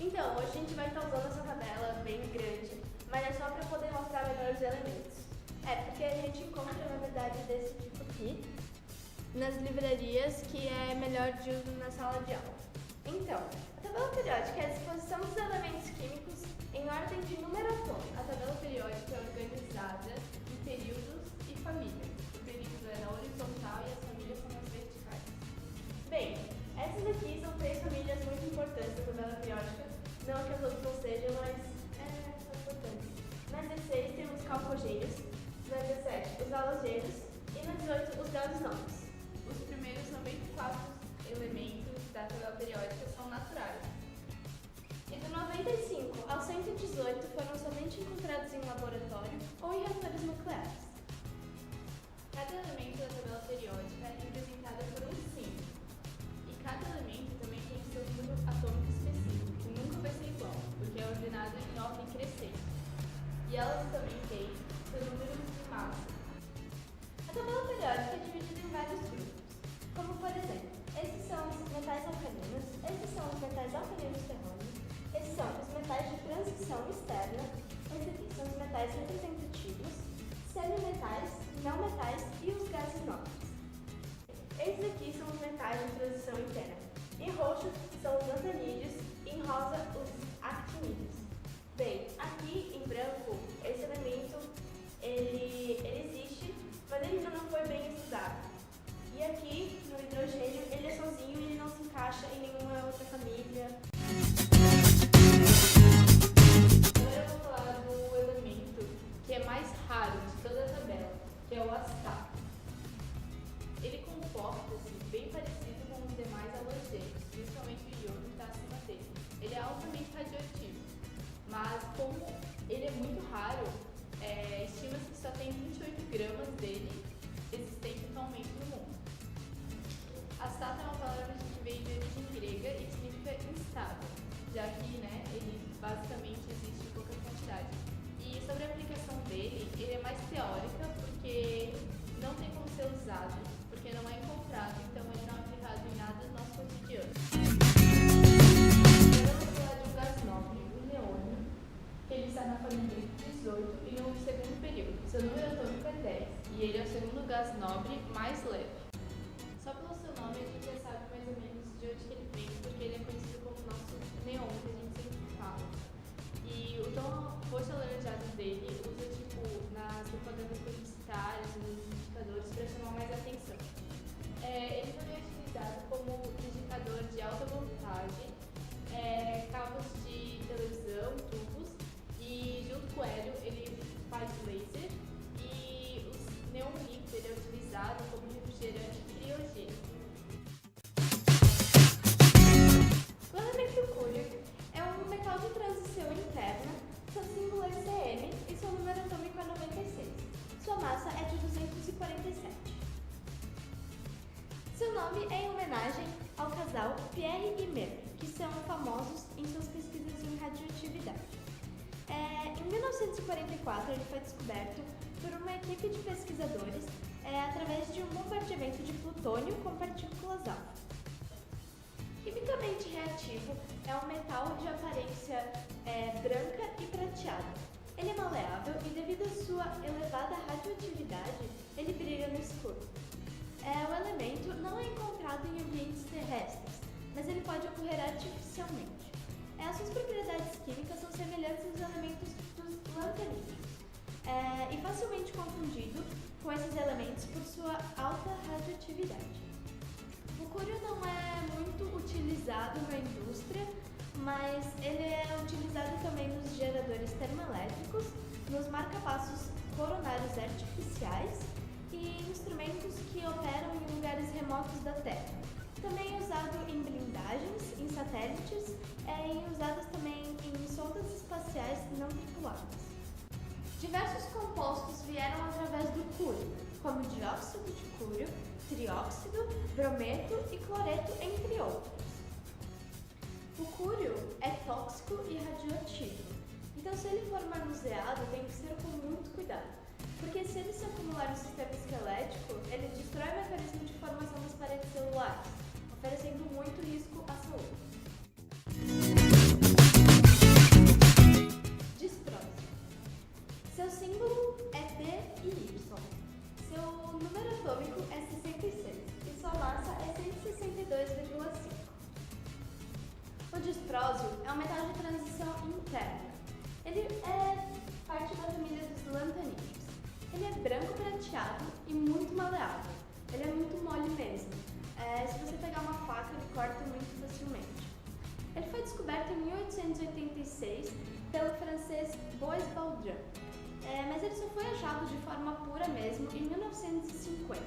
Então, hoje a gente vai estar usando essa tabela bem grande, mas é só para poder mostrar melhor os elementos. Porque a gente encontra, na verdade, desse tipo aqui, nas livrarias, que é melhor de uso na sala de aula. Então, a tabela periódica é a disposição dos elementos químicos em ordem de número atômico. A tabela periódica é organizada em períodos e famílias. O período é na horizontal e as famílias são nas verticais. Bem, essas aqui são 3 famílias muito importantes da tabela periódica. Não que as outras não sejam, mas são importantes. Na 16 temos calcogênios, na 17 os halogênios e na 18 os gases nobles. Os primeiros 94 elementos da tabela periódica são naturais. E do 95 ao 118 foram somente encontrados em laboratório ou em reatores nucleares. Cada elemento da tabela periódica é representado por um símbolo. E cada elemento também tem seu número atômico específico, que nunca vai ser igual, porque é ordenado em ordem crescente. E elas também têm seu número de massa. A tabela periódica é dividida em vários grupos, como por exemplo, esses são os metais alcalinos, esses são os metais alcalinos terrônicos, esses são os metais de transição externa, esses aqui são os metais representativos, semimetais, não metais e os gases nobres. Esses aqui são os metais de transição interna. Em roxo são os antanídeos e em rosa os actinídeos. Bem, aqui em branco, esse elemento ele existe, mas ele ainda não foi bem estudado. E aqui no hidrogênio ele é sozinho e ele não se encaixa em nenhuma outra família. Agora eu vou falar do elemento que é mais raro de toda a tabela, que é o astato. Ele comporta-se bem parecido com os demais halogênios, principalmente o iodo que está acima dele. Ele é altamente radioativo, mas como ele é muito raro, estima-se que só tem 28 gramas dele existente atualmente no mundo. Astato é uma palavra que veio de origem grega e significa instável, já que ele basicamente existe em pouca quantidade. E sobre a aplicação dele, ele é mais teórica porque não tem como ser usado, porque não é encontrado, então ele não é aplicado em nada do nosso cotidiano. Agora eu vou falar de um gás nobre, o neônio, que ele está na família 18 e no segundo período. Seu número atômico é 10 e ele é o segundo gás nobre mais leve. Só pelo seu nome a gente já sabe mais ou menos de onde que ele vem, porque ele é conhecido como nosso neon, que a gente sempre fala. E o tom roxo alaranjado dele usa nas propagandas publicitárias, nos indicadores, para chamar mais atenção. Ele também é utilizado como indicador de alta voltagem, cabos de televisão, tubos, e junto com o hélio ele faz laser, e o neon líquido ele é utilizado como refrigerante criogênico. O elemento cúrio é um metal de transição interna, seu símbolo é Cm e seu número atômico é 96. Sua massa é de 247. Seu nome é em homenagem ao casal Pierre e Mary, que são famosos em suas pesquisas em radioatividade. Em 1944, ele foi descoberto por uma equipe de pesquisadores através de um bombardeamento de plutônio com partículas alfa. Quimicamente reativo, é um metal de aparência branca e prateada. Ele é maleável e, devido à sua elevada radioatividade, ele brilha no escuro. O elemento não é encontrado em ambientes terrestres, mas ele pode ocorrer artificialmente. As suas propriedades químicas são semelhantes aos elementos dos lantanídeos e facilmente confundido com esses elementos por sua alta radioatividade. O cúrio não é muito utilizado na indústria, mas ele é utilizado também nos geradores termoelétricos, nos marca-passos coronários artificiais e em instrumentos que operam em lugares remotos da Terra. Também é usado em blindagens, em satélites e usados também em sondas espaciais não tripuladas. Diversos compostos vieram através do cúrio, como dióxido de cúrio, trióxido, brometo e cloreto, entre outros. O cúrio é tóxico e radioativo, então se ele for manuseado tem que ser com muito cuidado, porque se ele se acumular no sistema esquelético, ele destrói o mecanismo de formação das paredes celulares, oferecendo muito risco à saúde. símbolo é D e Y. Seu número atômico é 66 e sua massa é 162,5. O disprósio é um metal de transição interna. Ele é parte da família dos lantanídeos. Ele é branco prateado e muito maleável. Ele é muito mole mesmo. Se você pegar uma faca, ele corta muito facilmente. Ele foi descoberto em 1886 pelo francês Bois Baldrin, mas ele só foi achado de forma pura mesmo em 1950.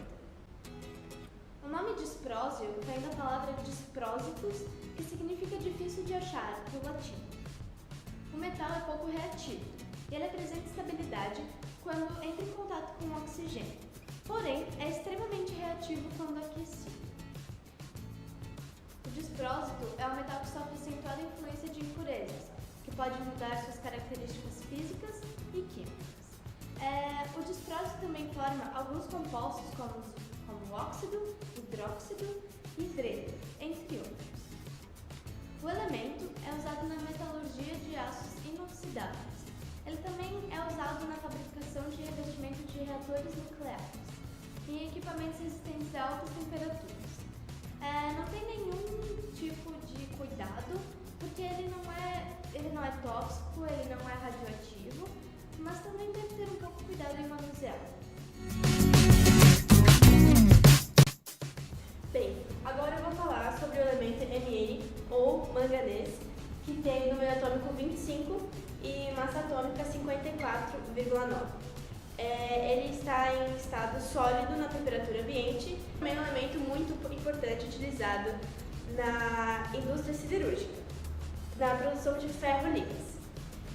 O nome disprósio vem da palavra disprósitos, que significa difícil de achar, do latim. O metal é pouco reativo e ele apresenta estabilidade quando entra em contato com o oxigênio, porém é extremamente reativo quando aquecido. O disprósito é um metal que sofre acentuada influência de impurezas, que pode mudar suas características físicas e químicas. O disprósito também forma alguns compostos como óxido, hidróxido e hidreto, entre outros. O elemento é usado na metalurgia de aços inoxidáveis. Ele também é usado na fabricação de revestimento de reatores nucleares e em equipamentos resistentes a altas temperaturas. Não tem nenhum tipo de cuidado, porque ele não é tóxico, ele não é radioativo, mas também deve ter um pouco de cuidado em manuseá-lo. Bem, agora eu vou falar sobre o elemento Mn, ou manganês, que tem número atômico 25 e massa atômica 54,9. Ele está em estado sólido na temperatura ambiente, também é um elemento muito importante utilizado na indústria siderúrgica, na produção de ferro-ligas.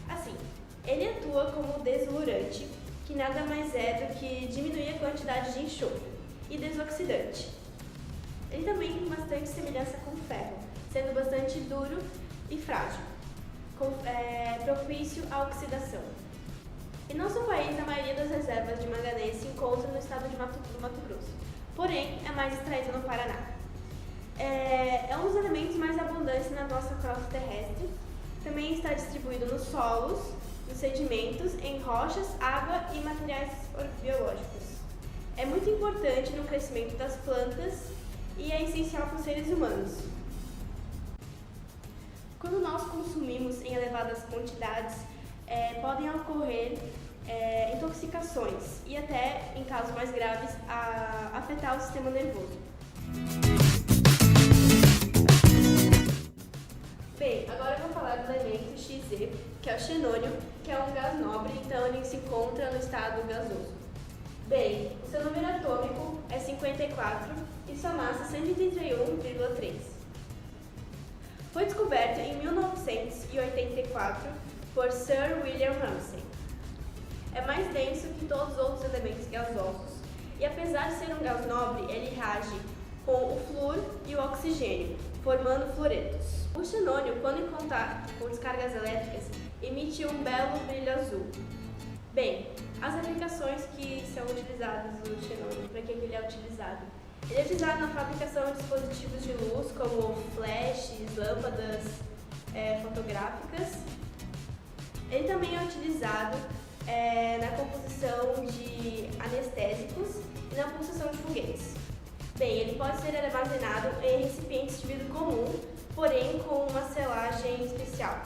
Assim, ele atua como desolurante, que nada mais é do que diminuir a quantidade de enxofre, e desoxidante. Ele também tem bastante semelhança com ferro, sendo bastante duro e frágil, propício à oxidação. Em nosso país, a maioria das reservas de manganês se encontra no estado de Mato Grosso, porém é mais extraído no Paraná. É um dos elementos mais abundantes na nossa crosta terrestre. Também está distribuído nos solos, nos sedimentos, em rochas, água e materiais biológicos. É muito importante no crescimento das plantas e é essencial para os seres humanos. Quando nós consumimos em elevadas quantidades, podem ocorrer intoxicações e até, em casos mais graves, afetar o sistema nervoso. Bem, agora eu vou falar do elemento Xe, que é o xenônio, que é um gás nobre, então ele se encontra no estado gasoso. Bem, o seu número atômico é 54 e sua massa 131,3. Foi descoberto em 1984 por Sir William Ramsay. É mais denso que todos os outros elementos gasosos e, apesar de ser um gás nobre, ele reage com o flúor e o oxigênio, formando fluoretos. O xenônio, quando em contato com descargas elétricas, emite um belo brilho azul. Bem, as aplicações que são utilizadas no xenônio, para que ele é utilizado? Ele é utilizado na fabricação de dispositivos de luz, como flashes, lâmpadas fotográficas. Ele também é utilizado na composição de anestésicos e na pulsação de foguetes. Bem, ele pode ser armazenado em recipientes de vidro comum, porém com uma selagem especial.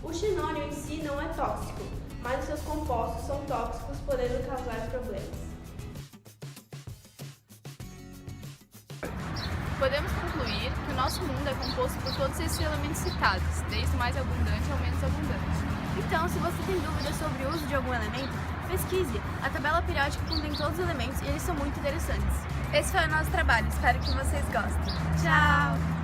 O xenônio em si não é tóxico, mas os seus compostos são tóxicos, podendo causar problemas. Podemos concluir que o nosso mundo é composto por todos esses elementos citados, desde o mais abundante ao menos abundante. Então, se você tem dúvidas sobre o uso de algum elemento, pesquise. A tabela periódica contém todos os elementos e eles são muito interessantes. Esse foi o nosso trabalho, espero que vocês gostem. Tchau!